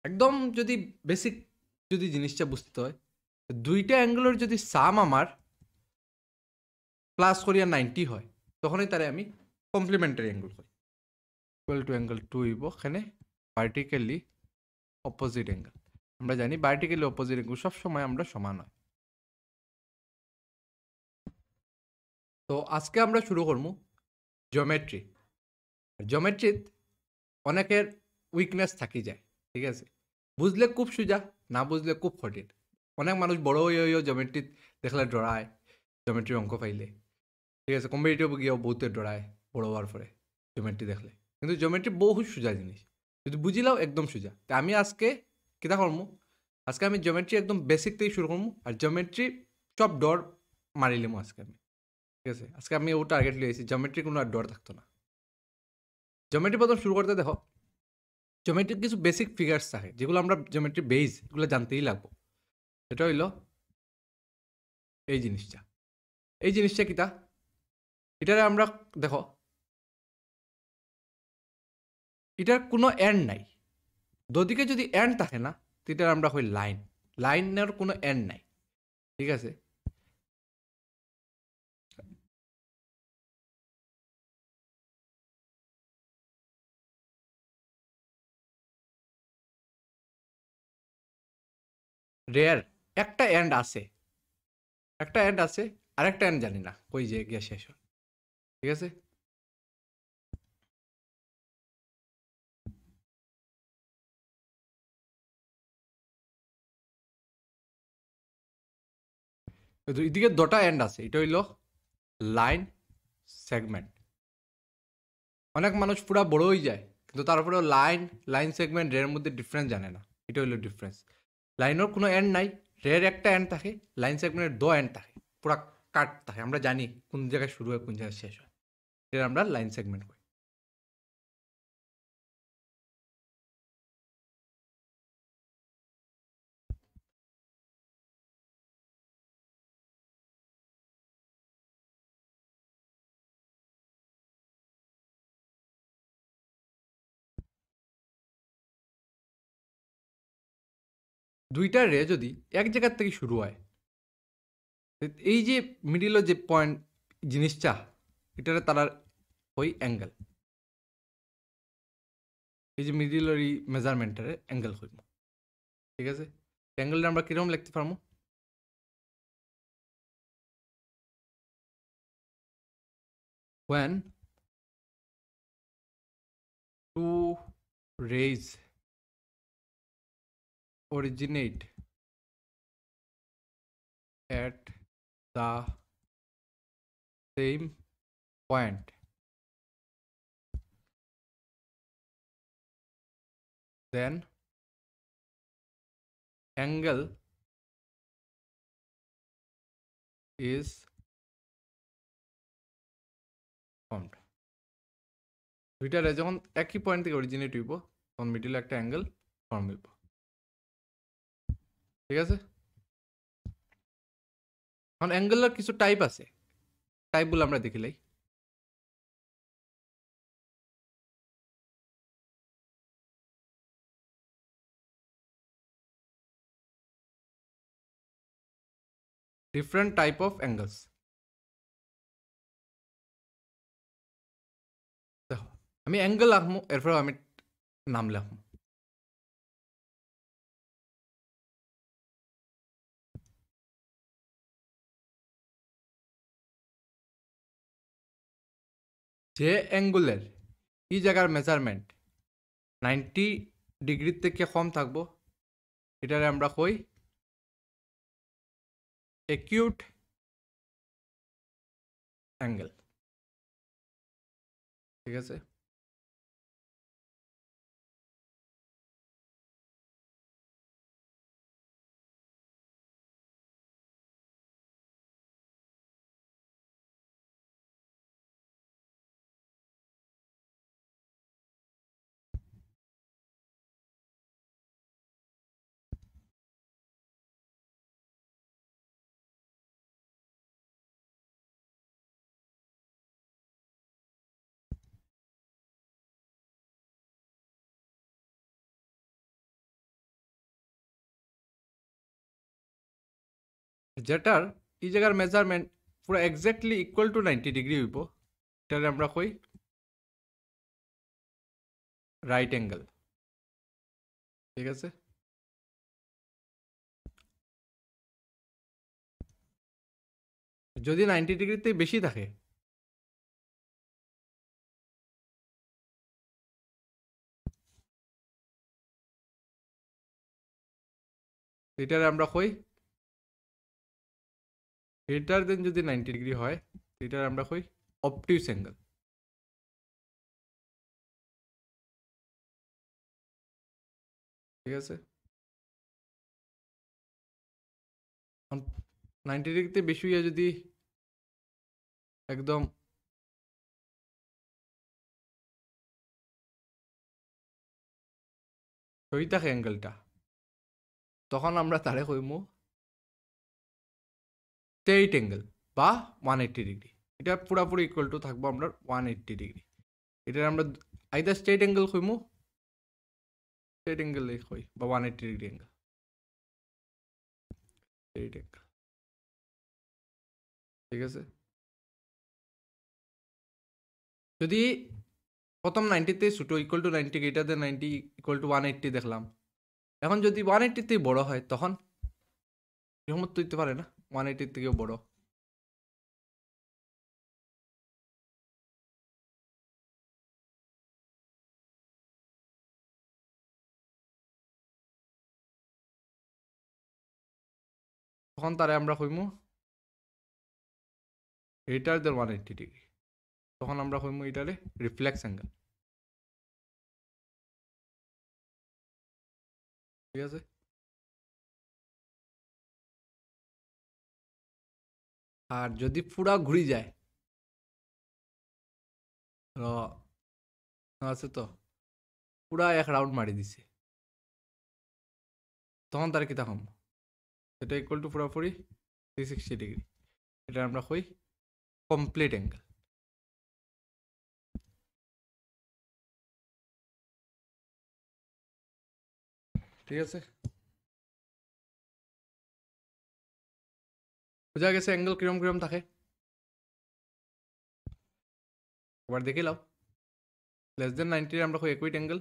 একদম যদি বেসিক যদি জিনিসটা বুঝতে হয়, দুইটা অ্যাঙ্গেলের যদি সাম আমার প্লাস করিয়া 90 হয়, তখনই তারে আমি কমপ্লিমেন্টারি অ্যাঙ্গেল করি। ইকুয়াল টু অ্যাঙ্গেল 2 হইব এখানে ভার্টিক্যালি অপোজিট অ্যাঙ্গেল। আমরা জানি ভার্টিক্যালি অপোজিট অ্যাঙ্গেল সবসময় আমরা সমান হয়। তো আজকে আমরা শুরু করবো জিওমেট্রি। জিওমেট্রিত অনেকের উইকনেস থাকি যায়, ঠিক আছে? বুঝলে খুব সোজা, না বুঝলে খুব কঠিন। অনেক মানুষ বড় হইও জিওমেট্রিত দেখলে ডরায়, জিওমেট্রির অঙ্ক পাইলে, ঠিক আছে? কম্পিটিটিভ গিয়েও বহুতে ডরায় বড় হওয়ার পরে জিওমেট্রি দেখলে। কিন্তু জিওমেট্রি বহুত সোজা জিনিস, যদি বুঝিলাও একদম সোজা। তা আমি আজকে কিতা করবো, আজকে আমি জিওমেট্রি একদম বেসিক থেকে শুরু করবো, আর জিওমেট্রি সব ডর মারিলাম আজকে আমি, ঠিক আছে? আজকে আমি ও টার্গেট লিয়েছি, জিওমেট্রি কোনো আর ডর থাকতো না। জিওমেট্রি প্রথম শুরু করতে দেখো, জিওমেট্রির কিছু বেসিক ফিগার্স থাকে যেগুলো আমরা জিওমেট্রি বেস, এগুলো জানতেই লাগবো। এটা হইলো এই জিনিসটা, এই জিনিসটা কিতা, এটারে আমরা দেখো, এটার কোনো এন্ড নাই। দুদিকে যদি এন্ড থাকে না, এটার আমরা হই লাইন। লাইনের কোনো এন্ড নাই, ঠিক আছে? রেয়ার একটা এন্ড আছে, একটা এন্ড আছে, আরেকটা এন্ড জানি না কই যে গিয়ে শেষ হয়, ঠিক আছে? তো এদিকে দুটা এন্ড আছে, এটা হইলো লাইন সেগমেন্ট। অনেক মানুষ পুরা বড় হয়ে যায়, কিন্তু তারপরেও লাইন লাইন সেগমেন্ট রের মধ্যে ডিফারেন্স জানে না। এটা হইলো ডিফারেন্স। লাইনের কোনো এন্ড নাই, রের একটা এন্ড থাকে, লাইন সেগমেন্টের দো এন্ড থাকে, পুরা কাট থাকে। আমরা জানি কোন জায়গায় শুরু হয় কোন জায়গায় শেষ হয়, এটা আমরা লাইন সেগমেন্ট করি। দুইটা রে যদি এক জায়গার থেকে শুরু হয়, এই যে মিডিলের যে পয়েন্ট জিনিসটা, এটারে তারা ওই অ্যাঙ্গেল, এই যে মিডিলের এই মেজারমেন্টের অ্যাঙ্গেল হইব, ঠিক আছে? অ্যাঙ্গেলটা আমরা কিরকম লিখতে পারবো? when two rays originate at the same point, then angle is formed. দুইটা রে যখন একই পয়েন্ট থেকে অরিজিনেট হইব, তখন মিডিলে একটা অ্যাঙ্গেল ফর্ম হইব, ঠিক আছে? এখন অ্যাঙ্গেলের কিছু টাইপ আছে, টাইপগুলো আমরা দেখিলাই। Different type of angles. দেখো, আমি অ্যাঙ্গেল আঁকবো, এরপর আমি নাম লিখবো। যে অ্যাঙ্গুলের এই জায়গার মেজারমেন্ট 90 ডিগ্রির থেকে কম থাকবো, এটারে আমরা কই অ্যাকিউট অ্যাঙ্গেল, ঠিক আছে? যেটার এই জায়গার মেজারমেন্ট পুরো এক্স্যাক্টলি ইকুয়াল টু 90 ডিগ্রি হইব, এটারে আমরা কই রাইট অ্যাঙ্গেল। ঠিক আছে, যদি 90 ডিগ্রিতে বেশি থাকে এটারে আমরা কই গ্রেটার দেন, যদি 90 ডিগ্রি হয় এটারে আমরা কই অবটিউস অ্যাঙ্গেল। ঠিক আছে, 90 ডিগ্রিতে বেশি হইয়া যদি একদম সই থাকে অ্যাঙ্গেলটা, তখন আমরা তারে কইমু স্ট্রেইট অ্যাঙ্গেল বা 180 ডিগ্রি। এটা পুরাপুরি ইকুয়াল টু থাকবো আমরা 180 ডিগ্রি। এটা আমরা আইদার স্ট্রেইট অ্যাঙ্গেল কইমু, স্ট্রেইট অ্যাঙ্গেল কই বা 180 ডিগ্রি অ্যাঙ্গেল, স্ট্রেইট অ্যাঙ্গেল। ঠিক আছে, যদি প্রথম 90তে ছোটো equal to 90, greater than 90 equal to 180 দেখলাম, এখন যদি 180তেই বড় হয় তখন এরকম তো দিতে পারে না, 180 থেকেও বড়। তখন তারে আমরা কইমু গ্রেটার দেন 180 ডিগ্রি, তখন আমরা কইমু এটারে রিফ্লেক্স অ্যাঙ্গেল। ঠিক আছে, আর যদি পুরা ঘুরি যায় আছে তো পুরা এক রাউন্ড মারি দিছে, তখন তার কিতা কম, এটা ইকুয়াল টু পুরাপুরি 360 ডিগ্রি। এটা আমরা কই কমপ্লিট অ্যাঙ্গেল। ঠিক আছে, বোঝা গেছে অ্যাঙ্গেল কিরম কিরম থাকে। এবার দেখে লাও, লেস দেন 90 আমরা কই acute angle,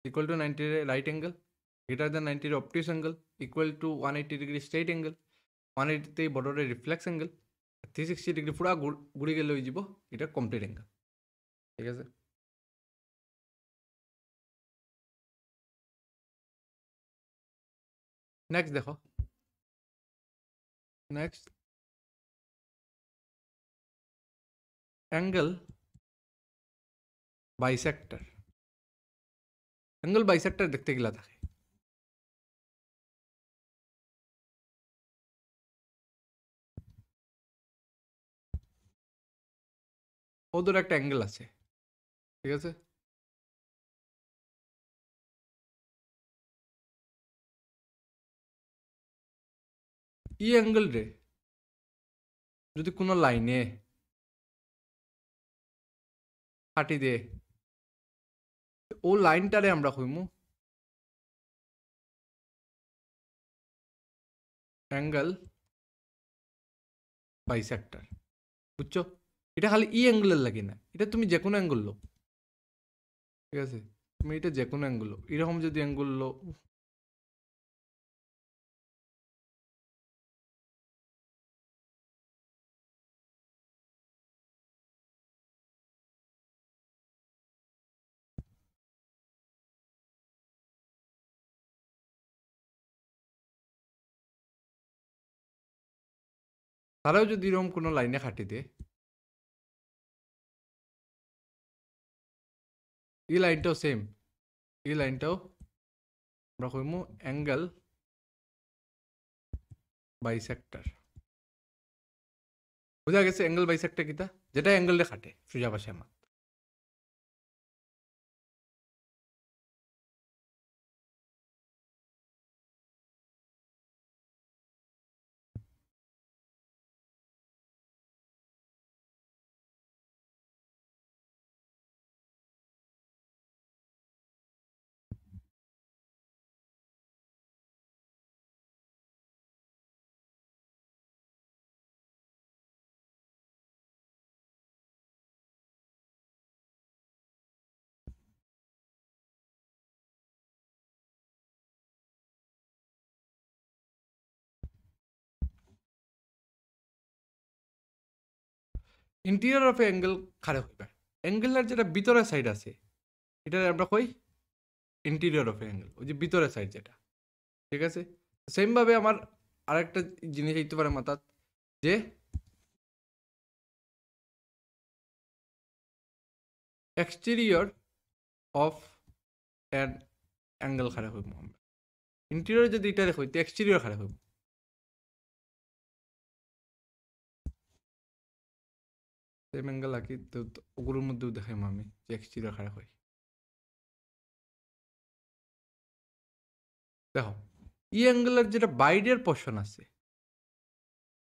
equal to 90 right angle, greater than 90 obtuse angle, equal to 180 degree straight angle, 180 বড়রে রিফ্লেক্স অ্যাঙ্গেল, 360 ডিগ্রি পুরা ঘুরি গেলে হয়ে যাব এটা কমপ্লিট অ্যাঙ্গেল। ঠিক আছে, নেক্সট দেখো, next angle bisector. Angle bisector দেখতে গেলা থাকে, ওদের একটা অ্যাঙ্গেল আছে। ঠিক আছে, ই অ্যাঙ্গেল রে যদি কোনো লাইনে কাটি দে, ও লাইনটারে আমরা কইমু অ্যাঙ্গেল বাইসেক্টর। বুঝছো, এটা খালি ই অ্যাঙ্গেলের লাগে না, এটা তুমি যে কোনো অ্যাঙ্গেল লো। ঠিক আছে, তুমি এটা যে কোনো অ্যাঙ্গেল লো, এরকম যদি অ্যাঙ্গেল লো, তারাও যদি এরকম কোনো লাইনে কাটি দে, এই লাইনটাও সেম, এই লাইনটাও আমরা কইমু অ্যাঙ্গেল বাইসেক্টর। বোঝা গেছে অ্যাঙ্গেল বাইসেক্টর কিতা, যেটা অ্যাঙ্গেলে কাটে সোজা পাশে আমার। ইন্টেরিয়র অফ অ্যাঙ্গেল খারে হইবে অ্যাঙ্গেলের যেটা ভিতরের সাইড আছে এটা আমরা কই ইন্টেরিয়র অফ অ্যাঙ্গেল ওই যে ভিতরের সাইড যেটা ঠিক আছে সেমভাবে আমার আরেকটা জিনিস হইতে পারে মাথাত যে এক্সটেরিয়র অফ অ্যান অ্যাঙ্গেল খারাপ হইব আমরা ইন্টেরিয়র যদি এটা দেখো এক্সটেরিয়র খারাপ হইব সেম অ্যাঙ্গেল আঁকি তো ওগুলোর মধ্যেও দেখাইম আমি যে এক্সটেরিয়র খারাপ হয় দেখো ই অ্যাঙ্গেলের যেটা বাইরের পোর্শন আছে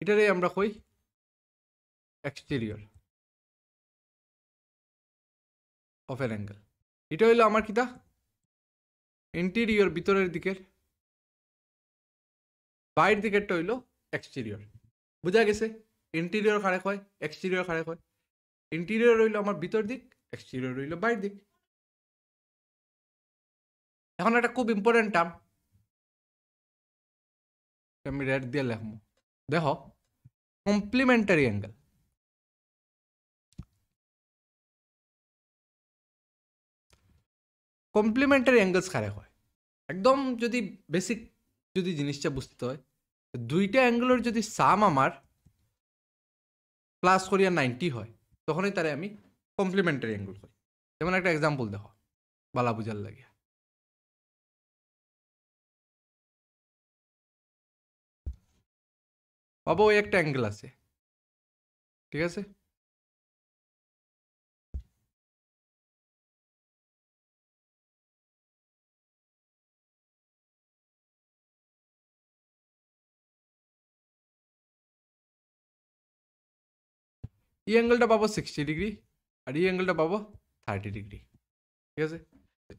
এটারে আমরা কই এক্সটেরিয়র অফ অ্যান অ্যাঙ্গেল এটা হইলো আমার কিতা ইন্টেরিয়র ভিতরের দিকের বাইরের দিকেরটা হইলো এক্সটেরিয়র বুঝা গেছে ইন্টেরিয়র খারাপ হয় এক্সটেরিয়র খারাপ হয় ইন্টেরিয়র হইলো আমার ভিতর দিক এক্সটেরিয়র হইলো বাইরের দিক এখন একটা খুব ইম্পর্টেন্ট টার্ম আমি রেড দিয়ে লেখবো দেখো কমপ্লিমেন্টারি অ্যাঙ্গেল কমপ্লিমেন্টারি অ্যাঙ্গেলস খারাপ হয় একদম যদি বেসিক যদি জিনিসটা বুঝতে হয় দুইটা অ্যাঙ্গেলের যদি সাম আমার প্লাস করিয়া 90 হয় তখনই তারে আমি কমপ্লিমেন্টারি অ্যাঙ্গেল করি যেমন একটা এক্সাম্পল দেখো বালা বুঝার লাগে বাবা ওই একটা অ্যাঙ্গেল আছে ঠিক আছে এই অ্যাঙ্গেলটা পাবো 60 ডিগ্রি আর এই অ্যাঙ্গেলটা পাবো 30 ডিগ্রি ঠিক আছে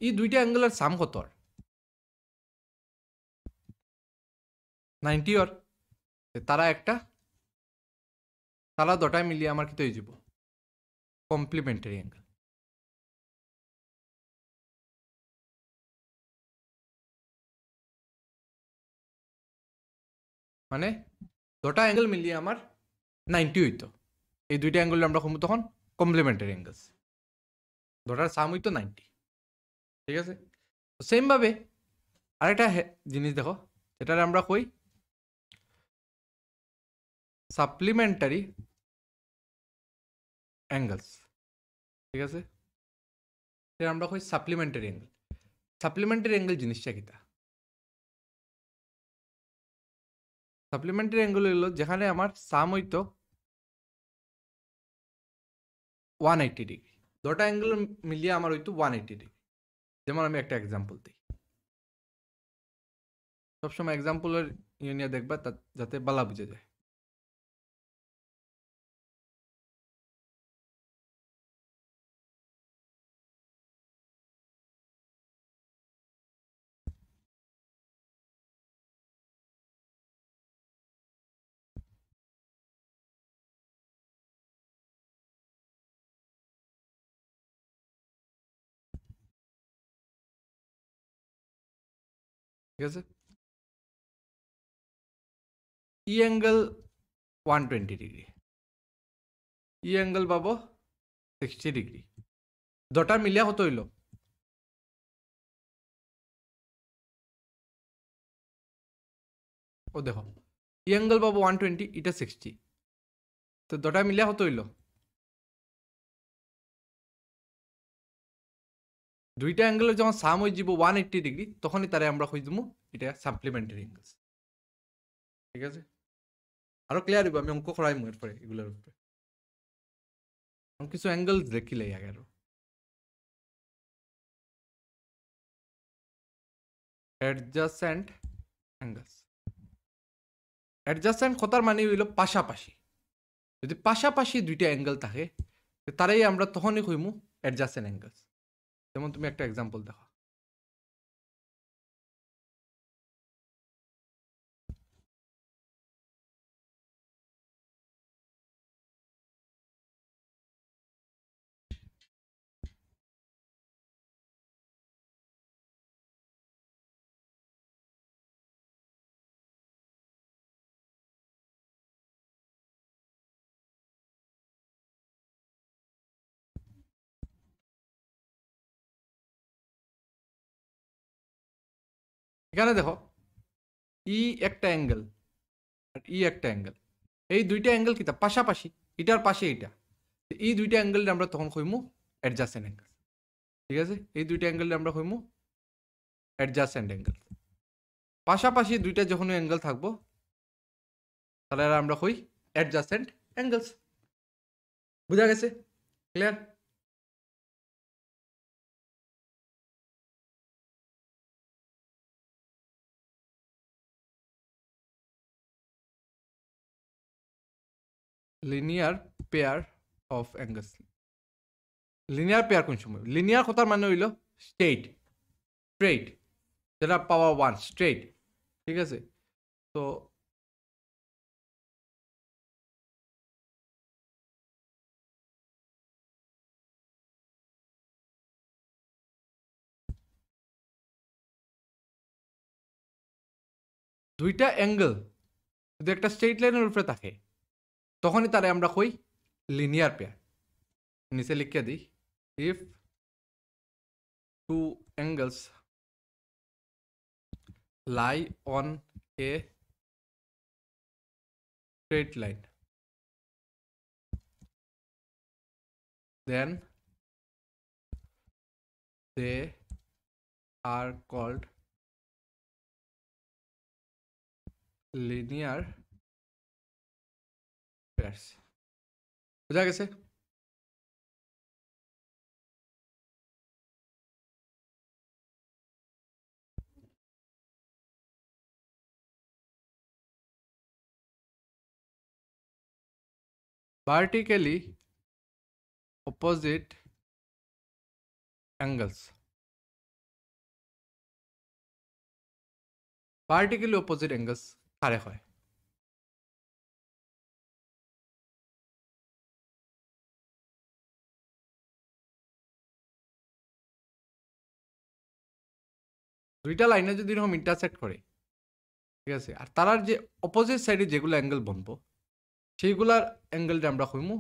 এই দুইটা অ্যাঙ্গেলের সাম কত আর 90 আর তারা একটা তারা দুটায় মিলিয়ে আমার কি হয়ে যাব কমপ্লিমেন্টারি অ্যাঙ্গেল মানে দুটা অ্যাঙ্গেল মিলিয়ে আমার 90 হইতো এই দুইটা অ্যাঙ্গেল আমরা কমবো তখন কমপ্লিমেন্টারি অ্যাঙ্গেলস দুটার সাম হইতো 90 ঠিক আছে সেমভাবে আরেকটা জিনিস দেখো যেটার আমরা কই সাপ্লিমেন্টারি অ্যাঙ্গেলস ঠিক আছে এটা আমরা কই সাপ্লিমেন্টারি অ্যাঙ্গেল সাপ্লিমেন্টারি অ্যাঙ্গেল জিনিসটা কিতা সাপ্লিমেন্টারি অ্যাঙ্গেল হইলো যেখানে আমার সাম হইতো 180 ডিগ্রি দুটা অ্যাঙ্গেল মিলিয়ে আমার হইতো 180 ডিগ্রি যেমন আমি একটা এক্সাম্পল দিই সবসময় এক্সাম্পলের নিয়ে দেখবা যাতে বালা বুঝে যায় ঠিক আছে ই অ্যাঙ্গেল 120 ডিগ্রি ই অ্যাঙ্গেল পাবো 60 ডিগ্রি দুটা মিলিয়া কত হইল ও দেখো ই অ্যাঙ্গেল পাবো 120 এটা 60 তো দুটা মিলিয়া কত হইল দুইটা অ্যাঙ্গেলের যখন সাম হয়ে যাব 180 ডিগ্রি তখনই তারে আমরা কই দিমু এটা সাপ্লিমেন্টারি অ্যাঙ্গেলস ঠিক আছে আরো ক্লিয়ার হইব আমি অঙ্ক করাইমু এরপরে এগুলোর উপরে কিছু অ্যাঙ্গেলস দেখিলে আগে আরো অ্যাডজাসেন্ট অ্যাঙ্গেলস অ্যাডজাসেন্ট কথার মানে হইল পাশাপাশি যদি পাশাপাশি দুইটা অ্যাঙ্গেল থাকে তারাই আমরা তখনই কইমু অ্যাডজাসেন্ট অ্যাঙ্গেলস যেমন তুমি একটা এক্সাম্পল দেখো এখানে দেখো ই একটা অ্যাঙ্গেল আর ই একটা অ্যাঙ্গেল, এই দুইটা অ্যাঙ্গেল কিতা পাশাপাশি, এটার পাশে এটা, এই দুইটা অ্যাঙ্গেল আমরা তখন কইমু অ্যাডজাসেন্ট অ্যাঙ্গেল। ঠিক আছে, এই দুইটা অ্যাঙ্গেল আমরা কইমু অ্যাডজাসেন্ট অ্যাঙ্গেল। পাশাপাশি দুইটা যখন অ্যাঙ্গেল থাকবো তাহলে আমরা কই অ্যাডজাসেন্ট অ্যাঙ্গেলস। বুঝা গেছে? Clear? Linear pair of angles. Linear pair কোন সময়? লিনিয়ার কথার মানে হইল স্ট্রেইট, যেটা পাওয়ার 1 স্ট্রেইট। ঠিক আছে, তো দুইটা অ্যাঙ্গেল যদি একটা স্ট্রেইট লাইনের উপরে থাকে তখনই তারে আমরা কই লিনিয়ার পেয়ার। নিচে লিখে দিই, if two angles lie on a straight line, then they are called linear pairs. বুঝা গেছে? Vertically opposite angles, vertically opposite angles কারে হয়? দুইটা লাইনে যদি এরকম ইন্টারসেক্ট করে, ঠিক আছে, আর তারার যে অপোজিট সাইডে যেগুলো অ্যাঙ্গেল বনবো সেইগুলার অ্যাঙ্গেলটা আমরা কইমু,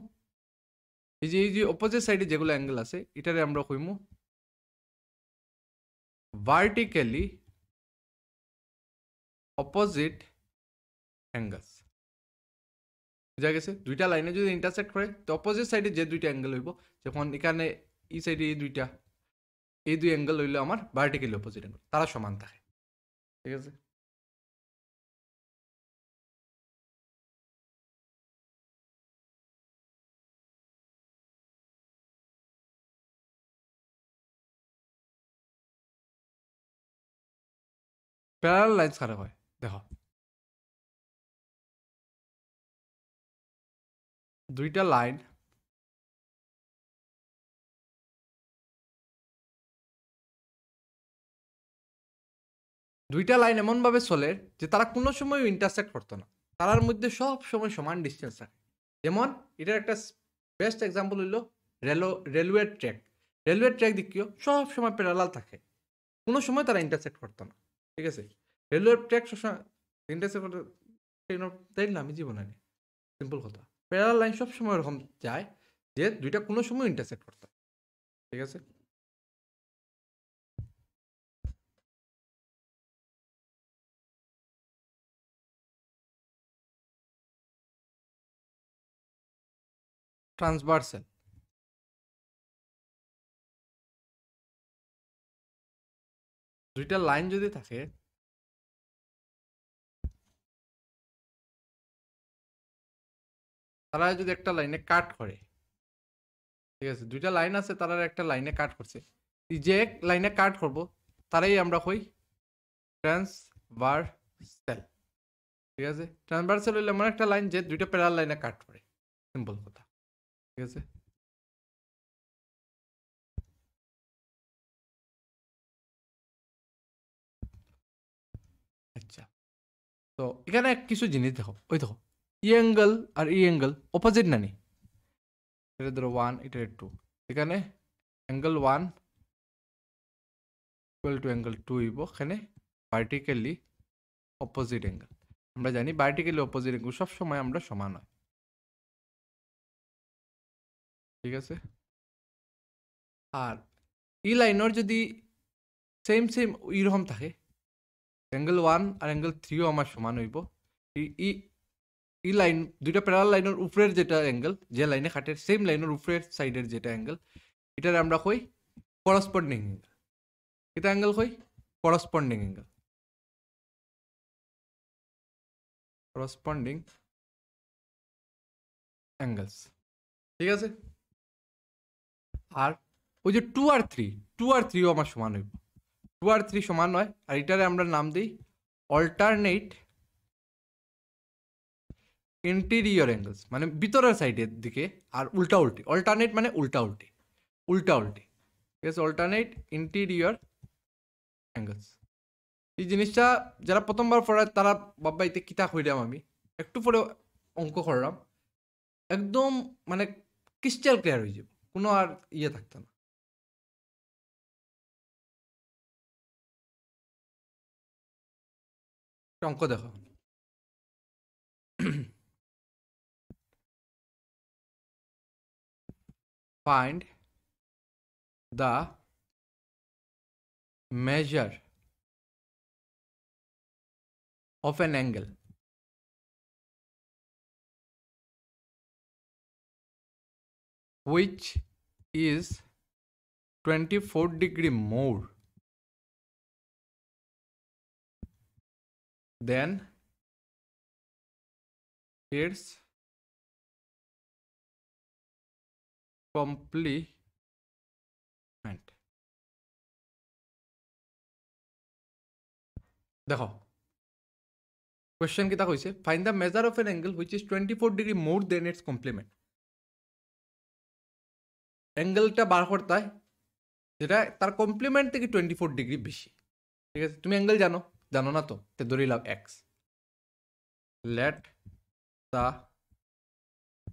এই যে অপোজিট সাইডে যেগুলো অ্যাঙ্গেল আছে এটারে আমরা কইমু ভার্টিক্যালি অপোজিট অ্যাঙ্গেলস। বুঝা গেছে? দুইটা লাইনে যদি ইন্টারসেক্ট করে তো অপোজিট সাইডে যে দুইটা অ্যাঙ্গেল হইব, যখন এখানে এই সাইডে এই দুই অ্যাঙ্গেল হইলো আমার ভার্টিক্যালি অপোজিট অ্যাঙ্গেল, তারা সমান থাকে। ঠিক আছে, প্যারালাল লাইন্স কারে হয় দেখো, দুইটা লাইন এমনভাবে চলে যে তারা কোনো সময় ইন্টারসেক্ট করতো না, তারার মধ্যে সব সময় সমান ডিস্টেন্স থাকে। যেমন এটার একটা বেস্ট এক্সাম্পল হইলো রেলওয়ে ট্র্যাক। রেলওয়ে ট্র্যাক দেখিও সব সময় প্যারালাল থাকে, কোনো সময় তারা ইন্টারসেক্ট করতো না। ঠিক আছে, রেলওয়ে ট্র্যাক সবসময় ইন্টারসেক্ট করতে তাই না, আমি জীবনে নেই, সিম্পল কথা। প্যারালাল লাইন সবসময় এরকম যায় যে দুইটা কোনো সময় ইন্টারসেক্ট করতো। ঠিক আছে, ট্রান্সভার্সাল, দুইটা লাইন যদি থাকে তারা যদি একটা লাইনে কাট করে, ঠিক আছে, দুইটা লাইন আছে তারা একটা লাইনে কাট করছে, যে লাইনে কাট করব তারাই আমরা কই ট্রান্সভার্সাল। ঠিক আছে, ট্রান্সভার্সাল হইলে এমন একটা লাইন যে দুইটা প্যারালাল লাইনে কাট করে, সিম্পল কথা। ঠিক আছে, আচ্ছা, তো এখানে কিছু জিনিস দেখো, ওই দেখো ই অ্যাঙ্গেল আর ই অ্যাঙ্গেল অপোজিট না নি, এটা ধরো 1, এটা 2, এখানে অ্যাঙ্গেল 1 ইকুয়াল টু অ্যাঙ্গেল 2 হইব, এখানে ভার্টিক্যালি অপোজিট অ্যাঙ্গেল। আমরা জানি ভার্টিক্যালি অপোজিট অ্যাঙ্গেল সবসময় আমরা সমান হয়। ঠিক আছে, আর ই লাইনের যদি সেম এরকম থাকে অ্যাঙ্গেল 1 আর অ্যাঙ্গেল 3ও আমার সমান হইব। ই লাইন দুইটা প্যারালাল লাইনের উপরের যেটা অ্যাঙ্গেল, যে লাইনে কাটে সেম লাইনের উপরের সাইডের যেটা অ্যাঙ্গেল, এটার আমরা কই করসপন্ডিং অ্যাঙ্গেল। এটা অ্যাঙ্গেল কই করসপন্ডিং অ্যাঙ্গেল, করসপন্ডিং অ্যাঙ্গেলস। ঠিক আছে? আর ওই যে 2 আর 3ও আমার সমান হইব। 2 আর 3 সমান হয়, আর এটারে আমরা নাম দিই অল্টারনেট ইন্টেরিয়র অ্যাঙ্গেলস, মানে ভিতরের সাইডের দিকে, আর উল্টা উল্টি। অল্টারনেট মানে উল্টা উল্টি, উল্টা উল্টি। ঠিক আছে? Alternate interior angles. এই জিনিসটা যারা প্রথমবার পড়ায় তারা বাবা এতে কিতা কইরাম, আমি একটু পরে অঙ্ক করলাম, একদম মানে ক্রিস্টাল ক্লিয়ার হয়ে যাব, কোনো আর ইয়ে থাকতো না। অঙ্ক দেখো, find the measure of an angle which is 24 degree more than its complement. দেখো কোয়েশ্চেন কিতা কইছে, find the measure of an angle which is 24 degree more than its complement. অ্যাঙ্গেলটা বার করতে হয় যেটা তার কমপ্লিমেন্ট থেকে 24 ডিগ্রি বেশি। ঠিক আছে? তুমি অ্যাঙ্গেল জানো, জানো না তো, তে ধরে লাভ x. Let the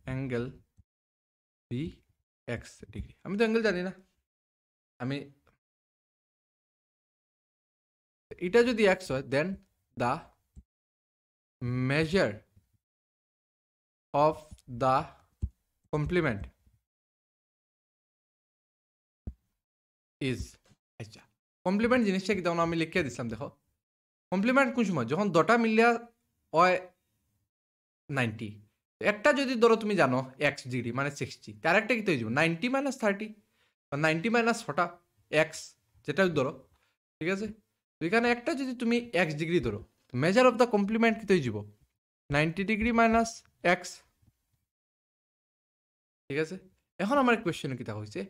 angle be x degree. আমি তো অ্যাঙ্গেল জানি না, আমি এটা যদি এক্স হয় then the measure of the complement is, আচ্ছা কমপ্লিমেন্ট জিনিসটা কি, তখন আমি লিখে দিছিলাম। দেখো কমপ্লিমেন্ট কোন সময়, যখন দুটা মিলিয়া হয় 90। একটা যদি ধরো তুমি জানো এক্স ডিগ্রি মানে 60, তার একটা কি হয়ে যাবে 90 মাইনাস 30 বা 90 মাইনাস 6টা এক্স, যেটা ধরো। ঠিক আছে? তো এখানে একটা যদি তুমি এক্স ডিগ্রি ধরো, মেজার অফ দ্য কমপ্লিমেন্ট কি হয়ে যাব 90 ডিগ্রি মাইনাস এক্স। ঠিক আছে? এখন আমার কোয়েশ্চেন কিতা হয়েছে,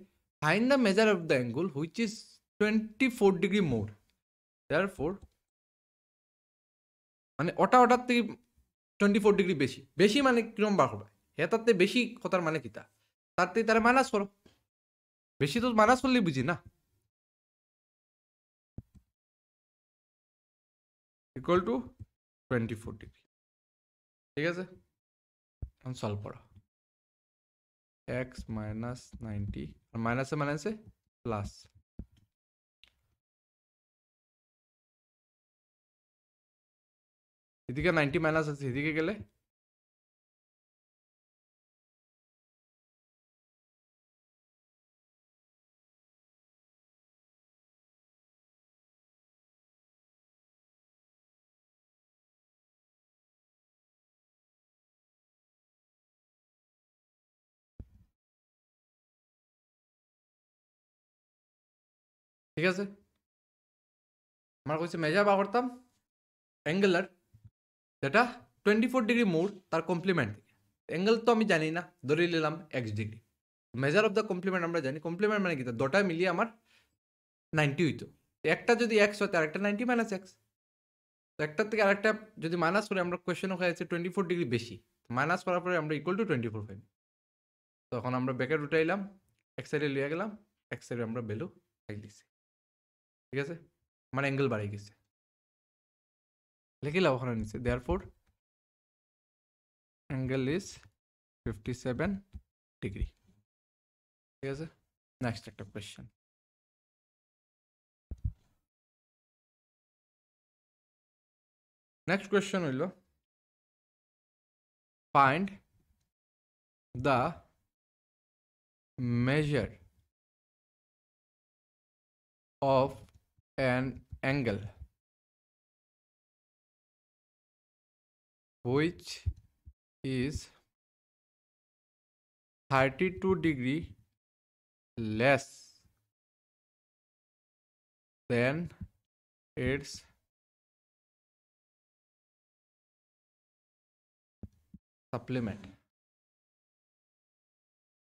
find the measure of the angle which is 24 degree more. Therefore মানে ওটার থেকে 24 ডিগ্রি বেশি। বেশি মানে কিরম বার করবে, তাতে বেশি কথার মানে কিতা, তার থেকে তারা মাইনাস করো। বেশি তো মাইনাস করলে বুঝি না, ইকুয়াল টু 24 ডিগ্রি। ঠিক আছে? এখন সলভ করো, এক্স মাইনাস 90 আর মাইনাসে মাইনাসে প্লাস, এদিকে 90 মাইনাস আছে, এদিকে গেলে ঠিক আছে? আমার কইছে মেজার বার করতাম অ্যাঙ্গেলার যেটা 24 ডিগ্রি মোর তার কমপ্লিমেন্ট থেকে। অ্যাঙ্গেল তো আমি জানি না, ধরে নিলাম x degree. Measure of the complement আমরা জানি, কমপ্লিমেন্ট মানে কি, দুটা মিলিয়ে আমার 90 হইতো। একটা যদি এক্স হয় তার একটা 90 মাইনাস এক্স। তো একটার থেকে আরেকটা যদি মাইনাস করে, আমরা কোয়েশ্চেন হয়ে যাচ্ছে 24 ডিগ্রি বেশি, মাইনাস করার পরে আমরা ইকুয়াল টু 24 পাই। তখন আমরা ব্যাকেট উঠাইলাম, এক সাইডে লিয়ে গেলাম, এক সাইডে আমরা ভ্যালু খাই দিছি। ঠিক আছে? মানে অ্যাঙ্গেল বাড়িয়ে গেছে, লিখিলাম ওখানে নিচে দেয়ারফর অ্যাঙ্গেল ইজ 57 ডিগ্রি। ঠিক আছে? নেক্সট একটা কোয়েশ্চেন। নেক্সট কোয়েশ্চেন হইল, find the measure of an angle which is 32 degree less than its supplement.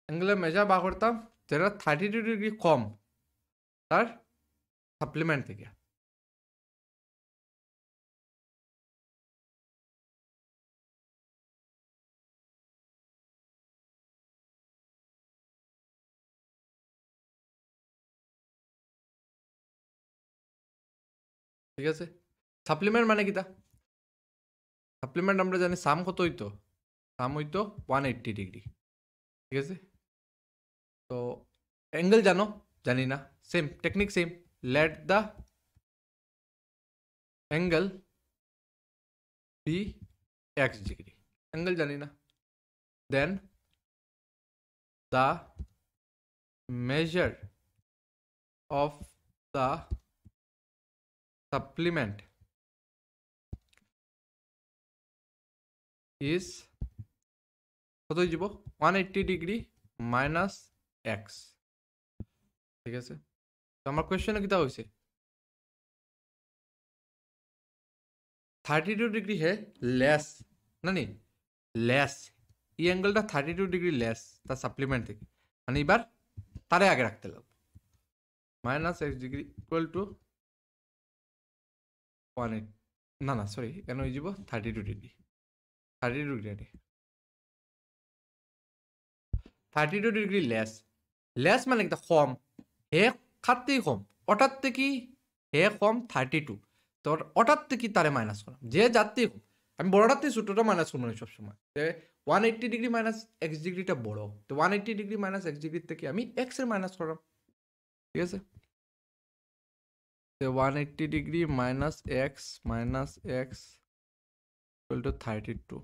অ্যাঙ্গেলের মেজার বার করতাম যেটা 32 ডিগ্রি কম তার সাপ্লিমেন্ট থেকে। ঠিক আছে, সাপ্লিমেন্ট মানে কিটা? সাপ্লিমেন্ট আমরা জানি সাম কত হইতো, সাম হইতো 180 ডিগ্রি। ঠিক আছে, তো অ্যাঙ্গেল জানো? জানি না, same technique same, let the angle be x degree, angle জানি না, then the measure of the supplement is কত হয়ে যাব 180 ডিগ্রি মাইনাস এক্স। ঠিক আছে, তো আমার কোয়েশ্চনে কিতা হয়েছে 32 ডিগ্রি হে লেস না নি, লেস এই অ্যাঙ্গেলটা 32 ডিগ্রি লেস তার সাপ্লিমেন্ট থেকে, মানে এবার তারে আগে রাখতে লাগবে। Minus x degree equal to 180, না না সরি কেন হয়ে যাব 32 degree, 32 degree 32 degree less, less মানে একটা কম, হে খাতেই কম, ওটার থেকে হে কম 32, তো ওটার থেকে তারে মাইনাস করাম, যে যাতেই কম, আমি বড়টার থেকে ছোটোটা মাইনাস করবো না সবসময়। 180 ডিগ্রি মাইনাস এক্স ডিগ্রিটা বড়, তো 180 ডিগ্রি মাইনাস এক্স ডিগ্রি থেকে আমি এক্স এর মাইনাস করাম। ঠিক আছে, 180 degree minus x equal to 32,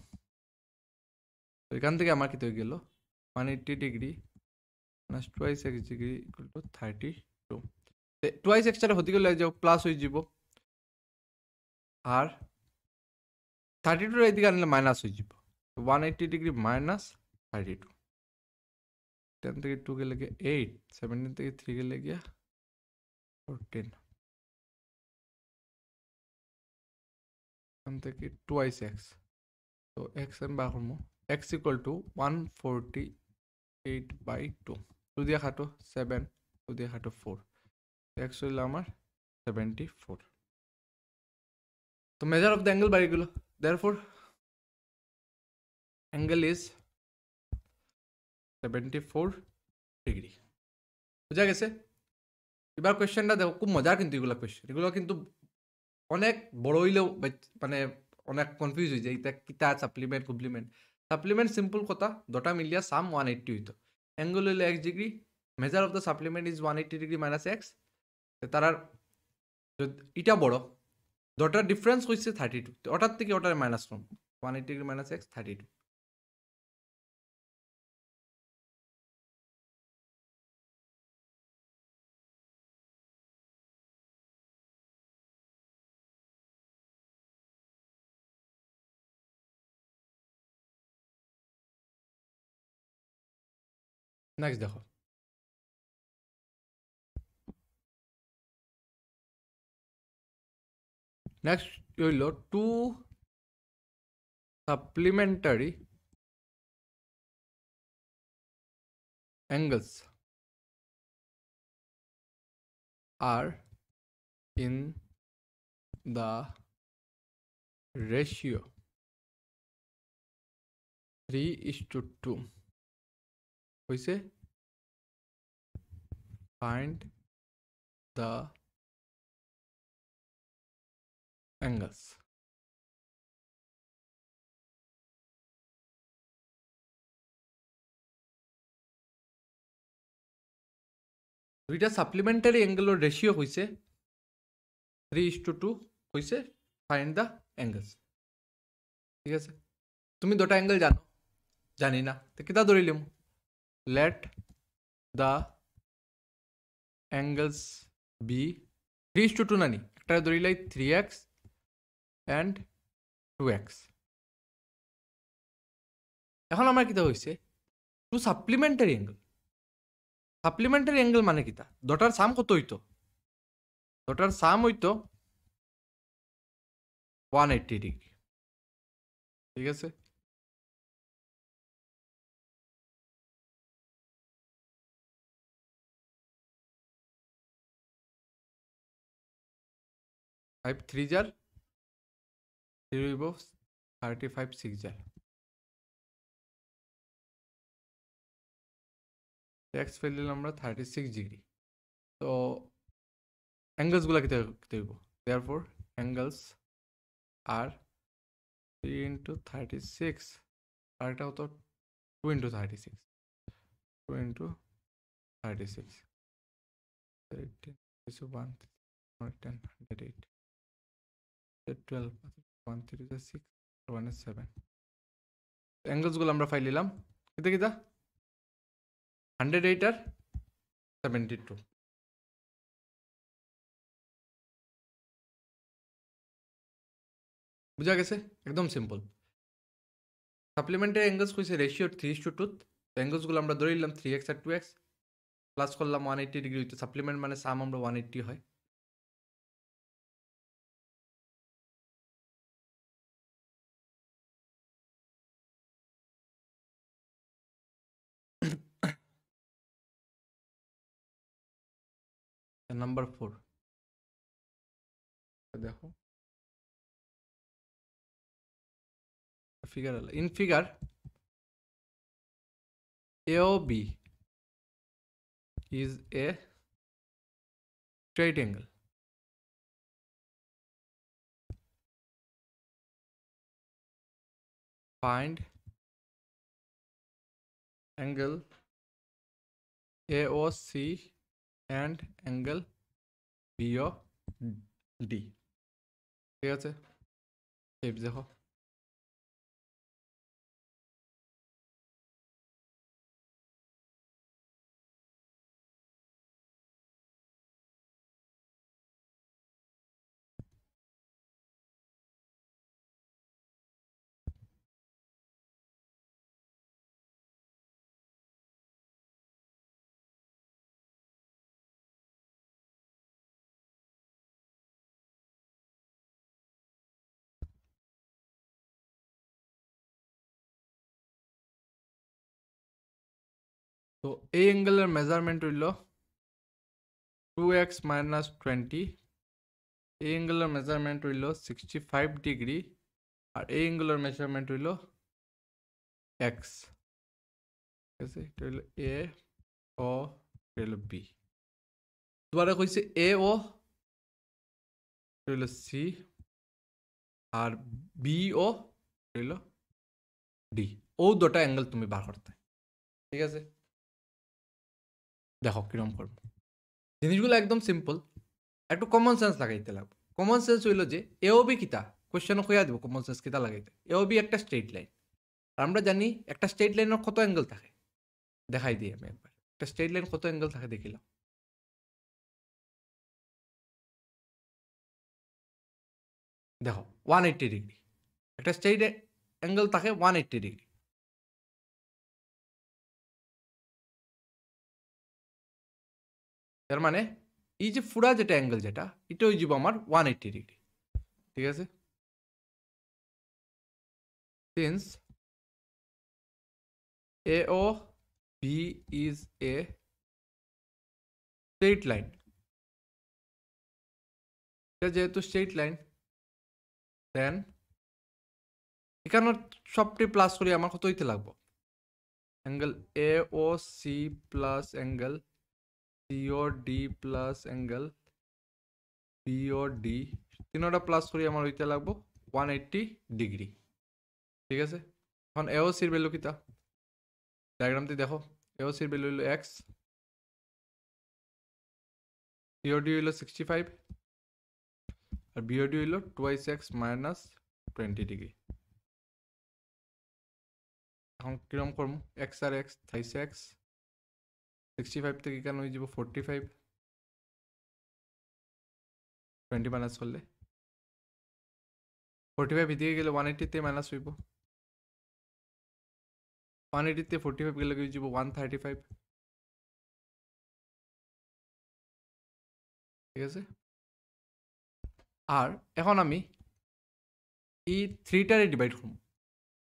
এখান থেকে আমার কি হয়ে গেল 180 degree minus twice x degree equal to 32, twice extra হতে গেলে যাও প্লাস হয়ে যাব, আর 32 এদিকে আনলে মাইনাস হয়ে যাব, 180 ডিগ্রি মাইনাস 32, 10 থেকে 2 গেলে গিয়ে 8, 17 থেকে 3 গেলে গিয়া 14, এখান থেকে টুয়াইস এক্স, তো এক্স আমি বার করবো, এক্স ইকুয়াল টু 148/2, 2 দিয়ে খাটো 7, 2 দিয়ে খাটো 4, এক্স হইল আমার 74, তো মেজার অফ দ্য অ্যাঙ্গেল বাড়ি গেল, therefore অ্যাঙ্গেল ইজ 74 ডিগ্রি। বুঝা গেছে? এবার কোয়েশ্চেনটা দেখো, খুব মজার কিন্তু এগুলো কোয়েশ্চেন, এগুলো কিন্তু অনেক বড় হইলেও মানে অনেক কনফিউজ হয়ে যায়, এটা কিতা সাপ্লিমেন্ট কমপ্লিমেন্ট। সাপ্লিমেন্ট সিম্পল কথা, দুটা মিলিয়া সাম 180 হইতো, অ্যাঙ্গেল হইলে x degree, measure of the supplement is 180 degree minus x, তার এটা বড়, দুটার ডিফারেন্স হয়েছে 32, ওটার থেকে ওটার মাইনাস করুন, 180 ডিগ্রি মাইনাস এক্স 32। নেক্সট দেখো, নেক্সট হইল two supplementary angles are in the ratio 3:2 হইছে, find the angles। দুইটা সাপ্লিমেন্টারি অ্যাঙ্গেলের রেশিও হইছে 3:2 হইছে, ফাইন্ড দ্য অ্যাঙ্গেলস। ঠিক আছে, তুমি দুটা অ্যাঙ্গেল জানো? জানি না, তো কিতা ধরিলাম, লেট দ্য অ্যাঙ্গেলস বি 3:2 নানি, একটা ধরিলাই 3x and 2x, এখন আমার কিতা হয়েছে two supplementary angle. Supplementary angle মানে কিতা, দুটার সাম কত হইতো, দুটার সাম হইতো 180 ডিগ্রি। ঠিক আছে, ফাইভ থ্রি জার থ্রি হইব 35 6 জার এক্স ফেল দিলাম আমরা 36 ডিগ্রি। তো অ্যাঙ্গেলসগুলো কিতা কিতা হইব, দেয়ারফর অ্যাঙ্গেলস আর 3 ইন্টু 36 আর এটা হতো 2 ইন্টু 36, 2 ইন্টু 36 18 1 10 108 12 1 3 6 1 7 অ্যাঙ্গেলসগুলো আমরা ফাইল নিলাম কিতা কিতা 108 আর 72। বুঝা গেছে, একদম সিম্পল। সাপ্লিমেন্টারি অ্যাঙ্গেলস কইছে রেশিও 3:2, অ্যাঙ্গেলসগুলো আমরা ধরে নিলাম 3x আর 2x প্লাস করলাম 180 ডিগ্রি হইতে সাপ্লিমেন্ট মানে সাম আমরা 180 হয়। নাম্বার 4 দেখো figure, in figure AOB is a straight angle. Find angle AOC and angle BOD. ঠিক আছে, শেপ দেখো তো এই অ্যাঙ্গেলের মেজারমেন্ট হইল 2x minus 20, এই অ্যাঙ্গেলের মেজারমেন্ট হইল 65 ডিগ্রি আর এই অ্যাঙ্গেলের মেজারমেন্ট হইল x। ঠিক আছে, এটা হইল A ও এটা হইল B। দুবারে কইছে A ও এটা হইল C আর B ও এটা হইল D। ও দুটা অ্যাঙ্গেল তুমি বার করতে। ঠিক আছে, দেখো কিরম করবো, জিনিসগুলো একদম সিম্পল, একটু কমন সেন্স লাগাইতে লাগবে। কমন সেন্স হইল যে এওবি কিতা কোশ্চেন কইয়া দিব, কমন সেন্স কিতা লাগাইতে। এওবি একটা স্ট্রেট লাইন, আর আমরা জানি একটা স্ট্রেট লাইনের কত অ্যাঙ্গেল থাকে, দেখাই দিই আমি একবার। একটা স্ট্রেট লাইন কত অ্যাঙ্গেল থাকে দেখিলাম, দেখো 180 ডিগ্রি একটা স্ট্রেট অ্যাঙ্গেল থাকে 180 ডিগ্রি। তার মানে এই যে পুরা যেটা অ্যাঙ্গেল যেটা এটা হয়ে যাব আমার 180 ডিগ্রি। ঠিক আছে, since AOB is a straight line, যেহেতু স্ট্রেট লাইন দেন এখানে সবটি প্লাস করি আমার কত হইতে লাগবো, angle AOC plus angle COD plus angle BOD তিনটা প্লাস করি আমার হইতে লাগবো 180 ডিগ্রি। ঠিক আছে, এখন AOCর ভ্যালু কিতা ডায়াগ্রামটি দেখো, AOCর ভ্যালু হইল x, COD হইল 65 আর BOD হইল 2x minus 20 ডিগ্রি। এখন কিরম করবো, x আর x থাইছে x, 65 থেকে কেন হয়ে যাব 45, 20 মাইনাস করলে 45 এদিকে গেলে 180 তে মাইনাস হইব, 180 45 গেলে কি যাব 135 ঠিক আছে আর এখন আমি এই 3টারে ডিভাইড করব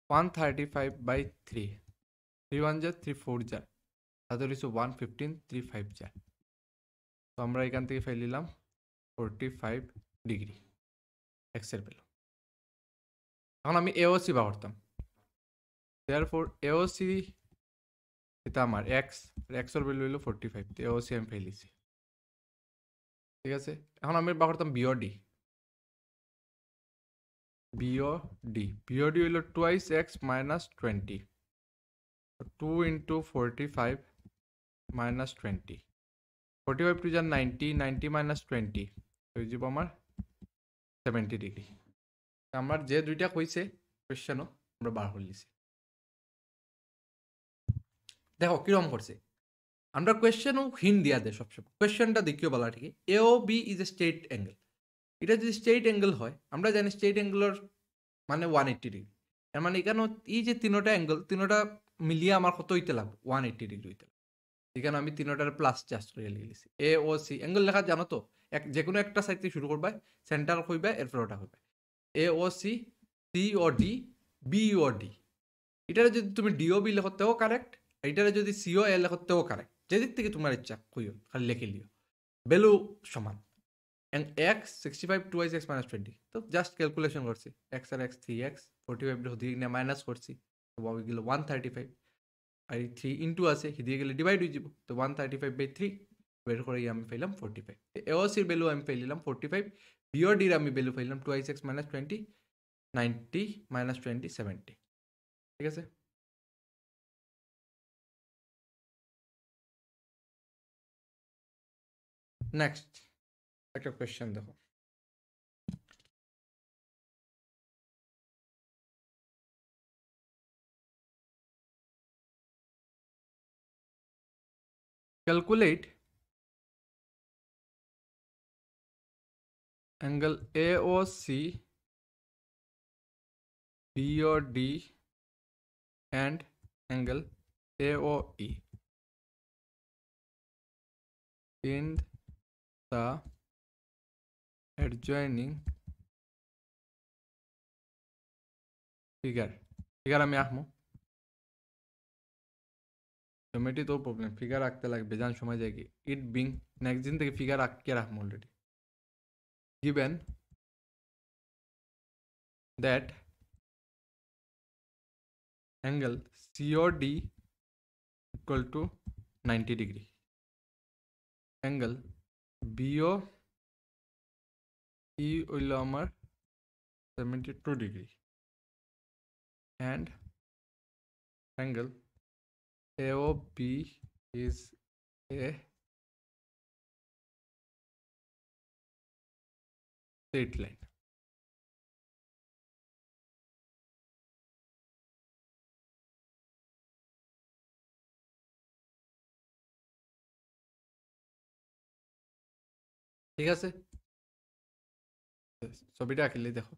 135 বাই 3 3 1 যা 3 4 যা তাহলে হচ্ছে 115 3 5 যা তো আমরা এখান থেকে ফাইল নিলাম 45 ডিগ্রি এক্স এর পেলাম এখন আমি এওসি বার করতাম দেয়ারফর এওসি এটা আমার এক্স এর ভ্যালু হলো 45 তো এওসি আমি ফেলিছি ঠিক আছে এখন আমি বার করতাম বিওডি বিওডি হলো twice x minus 20 2 into 45 minus 20 45 to 90 90 minus 20 হয়ে যাব আমার 70 ডিগ্রি আমার যে দুইটা কইছে কোশ্চেনও আমরা বার করে লিছি দেখো কিরকম করছে আমরা কোয়েশ্চেনও হিন্ট দিয়া দেয় সবসময় কোয়েশ্চেনটা দেখিও বলা ঠিক A O B is a straight angle এটা যদি স্ট্রেট অ্যাঙ্গেল হয় আমরা জানি স্ট্রেট অ্যাঙ্গেলের মানে 180 ডিগ্রি এর মানে এখানে এই যে তিনোটা অ্যাঙ্গেল তিনোটা মিলিয়ে আমার কত হইতে লাগবে 180 ডিগ্রি হইতে লাগবে এখানে আমি তিনোটার প্লাস জাস্ট করে লিখেছি এ ও সি অ্যাঙ্গেল লেখা জানো তো যে কোনো একটা সাইড থেকে শুরু করবে সেন্টার হইবে এরপর ওটা হইবে এ ও সি সি ও ডি বি ও ডি এটারে যদি তুমি ডিও বি লেখতেও কারেক্ট এটারে যদি সিও এ লেখতেও কারেক্ট যেদিক থেকে তোমার ইচ্ছা কইও খালি লিখে লিও ভ্যালু সমান এক্স 65 টুয়াইস এক্স মাইনাস 20 তো জাস্ট ক্যালকুলেশন করছি এক্স আর এক্স 3x 45 দিয়ে মাইনাস করছি তো বাকি গেল 135 আর 3 ইন্টু আছে দিয়ে গেলে ডিভাইড হয়ে যাব তো 135 বাই 3 বের করে আমি পাইলাম 45 এওসির ভ্যালু আমি পাইলাম 45 বিওডির আমি ভ্যালু পাইলাম 2x মাইনাস 20 90 মাইনাস 20 70 ঠিক আছে নেক্সট একটা কোয়েশ্চেন দেখো calculate angle AOC BOD and angle AOE in the adjoining figure আমি আঁকবো জমেটি তো প্রবলেম ফিগার আঁকতে লাগবে জান সময় যায় কি ইট বিং নেক্সট দিন থেকে ফিগার আঁকিয়ে রাখবো already given that angle COD equal to 90 degree angle BOE হইল আমার 72 degree and angle AOB is a straight line ঠিক আছে ছবিটা আঁকিলে দেখো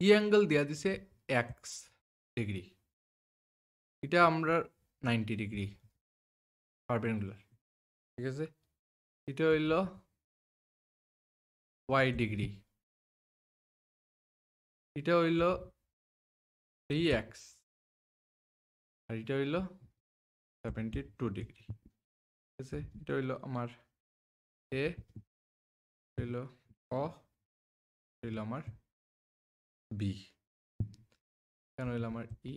ই অ্যাঙ্গেল দেওয়া দিছে এক্স ডিগ্রি এটা আমরা 90 ডিগ্রি পারপেন্ডিকুলার ঠিক আছে এটা হইল ওয়াই ডিগ্রি এটা হইল 3x আর এটা হইল 72 ডিগ্রি ঠিক আছে এটা হইল আমার এ হইল অ হইল আমার বি কেন হইল আমার ই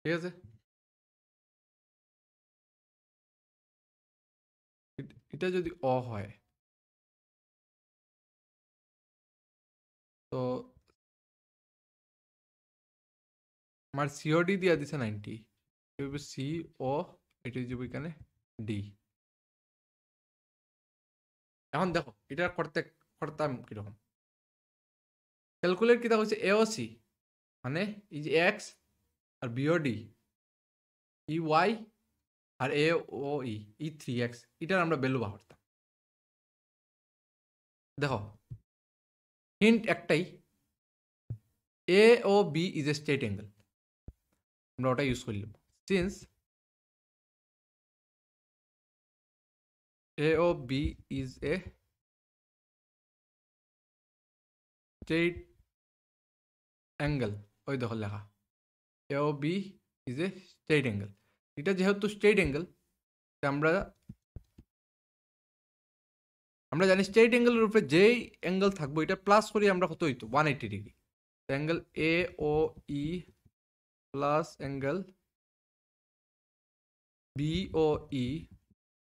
ঠিক আছে এটা যদি অ হয় তো আমার সিওডি দিয়া দিছে 90, সি ও এটা যাব এখানে ডি। এখন দেখো এটা করতাম কিরকম, ক্যালকুলেট কিতা হচ্ছে এ ও সি, মানে এই যে এক্স আর বিওডি, ই ওয়াই আর এ ও ই 3x, এটার আমরা ভ্যালু বাহারতাম। দেখো হিন্ট একটাই, A O B is a straight angle, আমরা ওটা ইউজ করলাম। Since A O B is a straight angle, ওই দেখো লেখা A O B is a straight angle. এটা যেহেতু স্ট্রেট অ্যাঙ্গেল, আমরা জানি স্ট্রেট অ্যাঙ্গেলের উপরে যেই অ্যাঙ্গেল থাকবো এটা প্লাস করি আমরা কত হইতো 180 degree. Angle A O E plus angle B O E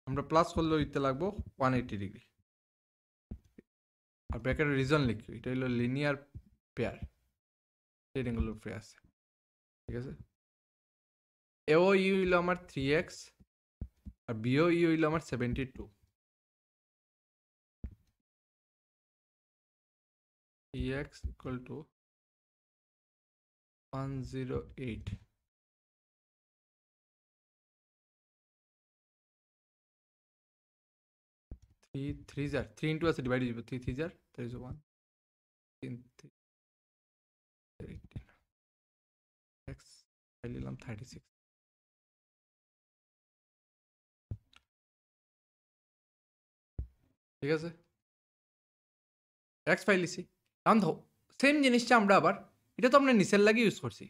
আমরা প্লাস করলে হইতে লাগবো 180 ডিগ্রি। আর ব্র্যাকেটের রিজন লিখি, এটা হলো লিনিয়ার পেয়ার, স্ট্রেট অ্যাঙ্গেলের উপরে আছে, ঠিক আছে। এ ও ই হইলো আমার 3x আর বি ও ই হইলো আমার 72, ex equal to 108। 3 into আছে ডিভাইড হইব 3 3 jar, there is 1 3 3 18 x ফাইল নিলাম 36, ঠিক আছে। এক্স ফাইল লিছি। এখন দেখো সেম জিনিসটা আমরা আবার, এটা তো আমরা নিচের লাগে ইউজ করছি,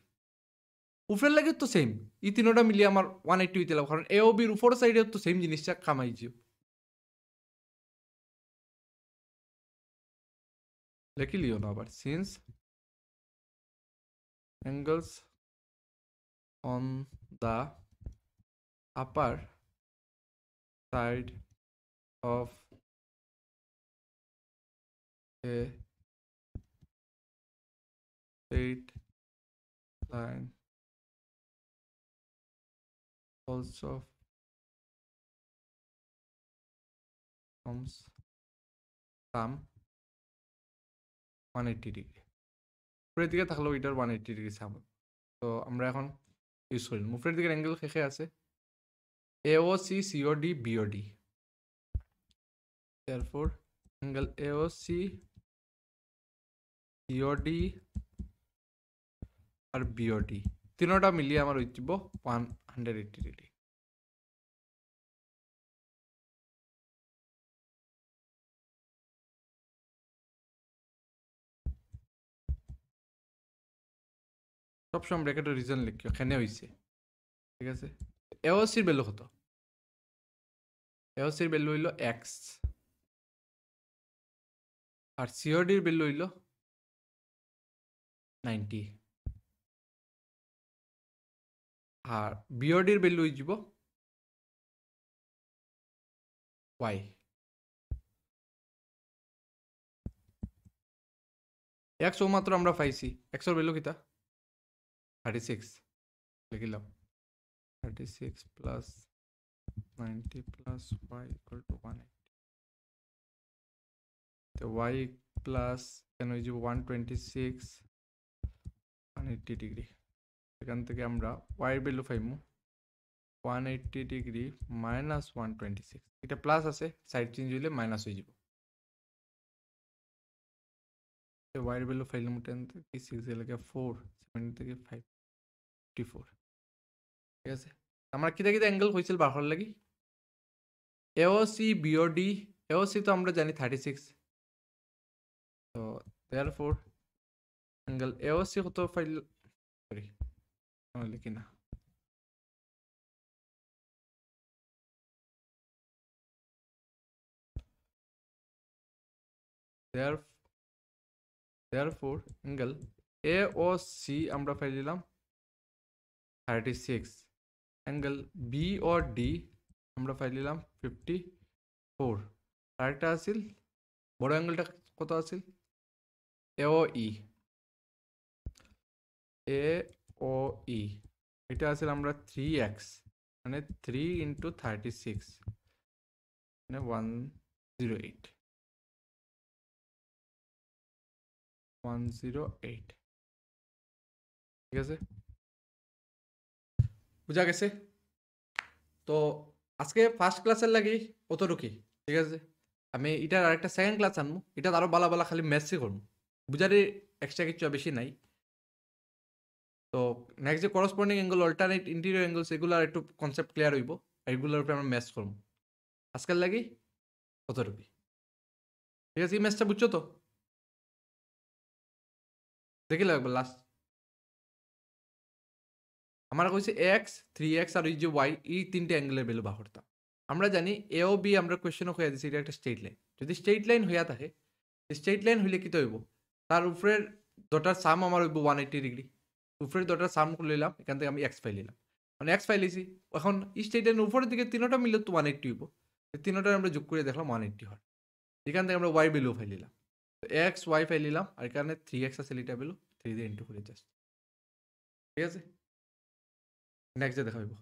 উপরের লাগে তো সেম, এই তিনোটা মিলিয়ে আমার 180 হইতে লাগবে, কারণ এ ও বির উপর সাইডে তো সেম জিনিসটা কামাইছি। লিখি লিও না আবার, since angles on the upper side of A straight line also forms some 180 degree. উপরের দিকে থাকলেও এটার 180 ডিগ্রি সাম। তো আমরা এখন ইউজ করি, উপরের দিকের অ্যাঙ্গেল শেষে আছে AOC COD BOD, therefore angle AOC COD আর BOD তিনোটা মিলিয়ে আমার হইব 180 ডিগ্রি। সবসময় ব্র্যাকেটের রিজন লিখি এখানে হইছে, ঠিক আছে। AOCর ভ্যালু কত? AOCর ভ্যালু হইল x আর CODর ভ্যালু হইল 90 আর BODর ভ্যালু হইব y। x ও মাত্র আমরা পাইছি, x এর ভ্যালু কিতা 36 লিখিলাম, 36 plus 90 plus y equal to 180, তো y plus কেন হয়ে যাব 126 180 ডিগ্রি। এখান থেকে আমরা y এর ভ্যালু পাইমু 180 ডিগ্রি মাইনাস 126, এটা প্লাস আছে সাইড চেঞ্জ হইলে মাইনাস হয়ে যাব। y এর ভ্যালু পাইলাম 10 থেকে 6 এর লাগে 4 7 থেকে 5 54, ঠিক আছে। আমরা কিটা কিটা অ্যাঙ্গেল হইছিল বার করার লাগি, AOC BOD, AOC তো আমরা জানি 36, তো therefore অ্যাঙ্গেল AOC কত ফাইল, সরি আমি লিখি না, therefore অ্যাঙ্গেল AOC আমরা পাই দিলাম 36, অ্যাঙ্গেল BOD আমরা পাই দিলাম 54, আরেকটা আছিল বড় অ্যাঙ্গেলটা কত আছিল AOE, ও ই এটা আছে আমরা 3x মানে 3 ইন্টু 36 মানে 108 108 ঠিক আছে, বুঝা গেছে? তো আজকে ফার্স্ট ক্লাসের লাগি অতটুকুই, ঠিক আছে? আমি এটার আরেকটা সেকেন্ড ক্লাস আনবো, এটা আরো বালা বালা খালি ম্যাথসই করবো, বুঝারি এক্সট্রা কিছু বেশি নাই। তো নেক্সট যে corresponding angle, alternate interior angles, এগুলোর একটু কনসেপ্ট ক্লিয়ার হইব, এগুলোর উপরে আমরা ম্যাথস করবো। আজকাল লাগি অতটুকুই, ঠিক আছে? এই ম্যাথসটা বুঝছো তো? দেখি লাগবে লাস্ট আমার কইছে এক্স 3x আর এই যে ওয়াই, এই তিনটে অ্যাঙ্গেলের ভ্যালু বার করতাম। আমরা জানি এ ও বি আমরা কোয়েশ্চেনও হয়ে দিচ্ছি, এটা একটা স্ট্রেট লাইন। যদি স্ট্রেট লাইন হইয়া থাকে, স্ট্রেট লাইন হইলে কি তো হইব, তার উপরের দটার সাম আমার হইব 180 ডিগ্রি। উপরের দটার সাম করে নিলাম, এখান থেকে আমি এক্স ফাইল নিলাম, মানে এক্স ফাইল লিছি। এখন এই স্ট্রেট লাইনের উপরের দিকে তিনোটা মিললে তো 180 হইব, তিনোটা আমরা যোগ করে দেখলাম 180 হয়। এখান থেকে আমরা ওয়াই ভ্যালু ফাইল নিলাম, এক্স ওয়াই ফাইল নিলাম, আর এখানে 3x আছে, লিটা ভ্যালু 3 দিয়ে ইন্টু করে জাস্ট, ঠিক আছে? নেক্সট ডে দেখা হইব।